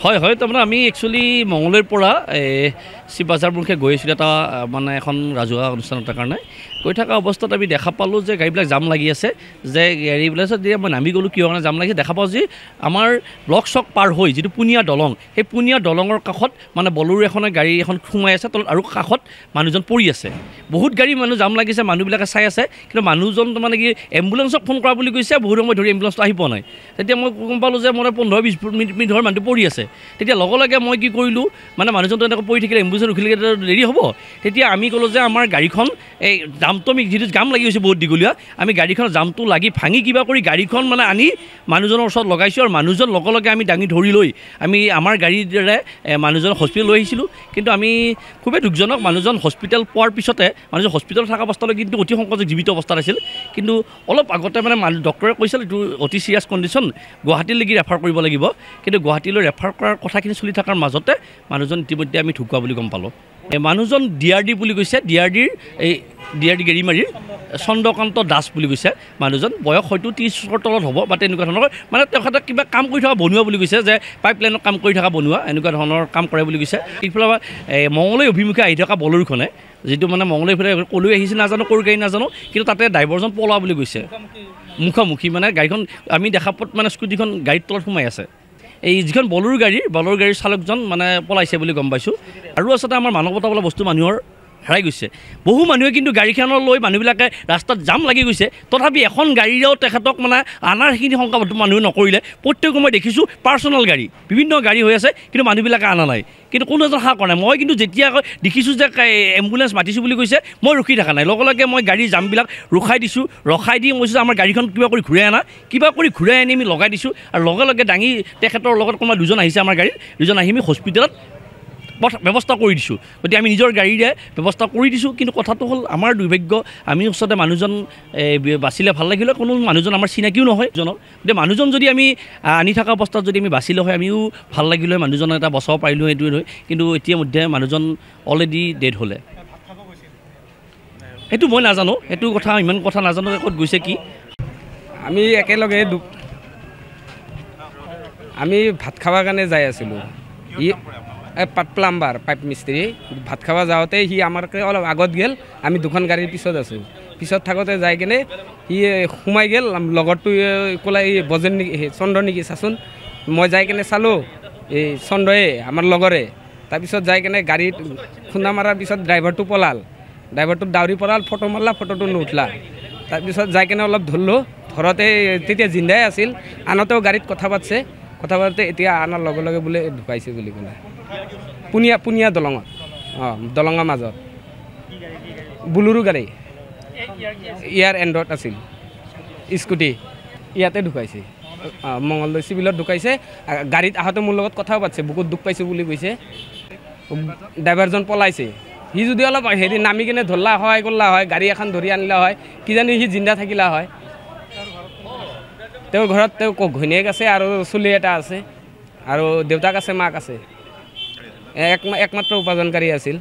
হয় হয় তাৰমানে আমি একচুৱেলি মঙলদৈৰ পৰা শিৱবাজাৰমুখে গৈ আছিলোঁ এটা মানে এখন ৰাজহুৱা অনুষ্ঠান এটাৰ কাৰণে গৈ থকা অৱস্থাত আমি দেখা পালোঁ যে গাড়ীবিলাক জাম লাগি আছে যে গাড়ীবিলাক যেতিয়া মই নামি গ'লোঁ কিয় কাৰণে জাম লাগিছে দেখা পাওঁ যে আমাৰ ব্লক চক পাৰ হৈ যিটো পুনিয়া দলং সেই পুনিয়া দলঙৰ কাষত মানে বলেৰো এখনে গাড়ী এখন সোমাই আছে তলত আৰু কাষত মানুহজন পৰি আছে বহুত গাড়ী মানুহ জাম লাগিছে মানুহবিলাকে চাই আছে কিন্তু মানুহজন মানে কি এম্বুলেঞ্চক ফোন কৰা বুলি কৈছে বহুত সময় ধৰি এম্বুলেঞ্চটো আহি পোৱা নাই তেতিয়া মই গম পালোঁ যে মই 15-20 মিনিট ধৰি মানুহটো পৰি আছে তেতিয়া লগে লগে মই কি কৰিলোঁ মানে মানুহজনটো এনেকৈ পৰি থাকিলে এম্বুলেঞ্চ ৰখিলে দেৰি হ'ব তেতিয়া আমি ক'লোঁ যে আমাৰ গাড়ীখন এই জামটো আমি যিটো জাম লাগি গৈছে বহুত দীঘলীয়া আমি গাড়ীখনৰ জামটো লাগি ভাঙি কিবা কৰি গাড়ীখন মানে আনি মানুহজনৰ ওচৰত লগাইছোঁ আৰু মানুহজন লগে লগে আমি দাঙি ধৰি লৈ আমি আমাৰ গাড়ীৰ দ্বাৰা মানুহজনক হস্পিটেল লৈ আহিছিলোঁ কিন্তু আমি খুবেই দুখজনক মানুহজন হস্পিটেল পোৱাৰ পিছতে মানুহজন হস্পিটেলত থকা অৱস্থালৈ কিন্তু অতি সংকটজনক জীৱিত অৱস্থাত আছিল কিন্তু অলপ আগতে মানে ডক্টৰে কৈছিল এইটো অতি চিৰিয়াছ কণ্ডিশ্যন গুৱাহাটীলৈকে ৰেফাৰ কৰিব লাগিব কিন্তু গুৱাহাটীলৈ ৰেফাৰ কৰাৰ কথাখিনি চলি থকাৰ মাজতে মানুহজন ইতিমধ্যে আমি ঢুকুৱা বুলি গম পালোঁ মানুহজন DRD বুলি কৈছে DRD গেৰিমাৰীৰ চন্দ্ৰকান্ত দাস বুলি কৈছে মানুহজন বয়স হয়তো 30ৰ তলত হ'ব বা তেনেকুৱা ধৰণৰ মানে তেখেতে কিবা কাম কৰি থকা বনোৱা বুলি কৈছে যে পাইপ লাইনত কাম কৰি থকা বনোৱা এনেকুৱা ধৰণৰ কাম কৰে বুলি কৈছে ইফালে মঙলদৈ অভিমুখে আহি থকা বলেৰোখনে যিটো মানে মঙলদৈ ফালে ক'লৈ আহিছে নাজানো ক'ৰ গাড়ী নাজানো কিন্তু তাতে ড্ৰাইভাৰজন পলোৱা বুলি কৈছে মুখামুখি মানে গাড়ীখন আমি দেখা পোৱাত মানে স্কুটিখন গাড়ীৰ তলত সোমাই আছে এই যিখন বলেৰো গাড়ীৰ চালকজন মানে পলাইছে বুলি গম পাইছোঁ আৰু আচলতে আমাৰ মানৱতা বোলা বস্তু মানুহৰ হেৰাই গৈছে বহু মানুহে কিন্তু গাড়ীখনৰ লৈ মানুহবিলাকে ৰাস্তাত জাম লাগি গৈছে তথাপি এখন গাড়ীৰেও তেখেতক মানে আনাৰ সেইখিনি সংখ্যাবদ্ধ মানুহে নকৰিলে প্ৰত্যেক মই দেখিছোঁ পাৰ্চনেল গাড়ী বিভিন্ন গাড়ী হৈ আছে কিন্তু মানুহবিলাকে আনা নাই কিন্তু কোনো এজন সাহ কৰা নাই মই কিন্তু যেতিয়া দেখিছোঁ যে এম্বুলেঞ্চ মাতিছোঁ বুলি কৈছে মই ৰখি থকা নাই লগে লগে মই গাড়ীৰ জামবিলাক ৰখাই দিছোঁ ৰখাই দি কৈছোঁ যে আমাৰ গাড়ীখন কিবা কৰি ঘূৰাই আনি আমি লগাই দিছোঁ আৰু লগে লগে দাঙি তেখেতৰ লগত কোনোবা দুজন আহিছে আমাৰ গাড়ীত দুজন আহি আমি হস্পিটেলত ব্যৱস্থা কৰি দিছোঁ গতিকে আমি নিজৰ গাড়ীৰে ব্যৱস্থা কৰি দিছোঁ কিন্তু কথাটো হ'ল আমাৰ দুৰ্ভাগ্য আমি ওচৰতে মানুহজন বাচিলে ভাল লাগিলে কোনো মানুহজন আমাৰ চিনাকিও নহয় জনক গতিকে মানুহজন যদি আমি আনি থকা অৱস্থাত যদি আমি বাচিলে হয় আমিও ভাল লাগিলে মানুহজনক এটা বচাব পাৰিলোঁ সেইটোৱে হয় কিন্তু ইতিমধ্যে মানুহজন অলৰেডি ডেড হ'লে সেইটো মই নাজানো সেইটো কথা ইমান কথা নাজানো ক'ত গৈছে কি আমি একেলগে আমি ভাত খাবৰ কাৰণে যাই আছিলোঁ প্লাম্বাৰ পাইপ মিস্ত্ৰী ভাত খাব যাওঁতে সি আমাৰ অলপ আগত গ'ল আমি দুখন গাড়ীৰ পিছত আছোঁ পিছত থাকোঁতে যাই কিনে সি সোমাই গ'ল লগৰটো ক'লে বজেন নেকি চন্দ্ৰ নেকি চাচোন মই যাই কিনে চালোঁ এই চন্দ্ৰয়ে আমাৰ লগৰে তাৰপিছত যাই কিনে গাড়ীত খুন্দা মাৰাৰ পিছত ড্ৰাইভাৰটো পলাল ড্ৰাইভাৰটো দাউৰি পলাল ফটো মাৰলা ফটোটো নুঠলা তাৰপিছত যাই কিনে অলপ ধৰিলোঁ ধৰোঁতে তেতিয়া জিন্দাই আছিল আনতেও গাড়ীত কথা পাতোঁতে এতিয়া আনাৰ লগে লগে বোলে ঢুকাইছে বুলি ক'লে পুনিয়া দলঙত দলঙৰ মাজত বুলেৰো গাড়ী ইয়াৰ এণ্ডত আছিল স্কুটি ইয়াতে ঢুকাইছে মঙলদৈ চিভিলত ঢুকাইছে গাড়ীত আহোঁতে মোৰ লগত কথাও পাতিছে বুকুত দুখ পাইছোঁ বুলি কৈছে ড্ৰাইভাৰজন পলাইছে সি যদি অলপ হেৰি নামি কিনে ধৰলা সহায় কৰলা হয় গাড়ী এখন ধৰি আনিলা হয় কিজানি সি জিন্দা থাকিলা হয় তেওঁৰ ঘৰত তেওঁ ঘৈণীয়েক আছে আৰু চলি এটা আছে আৰু দেউতাক আছে মাক আছে একমাত্ৰ উপাৰ্জনকাৰী আছিল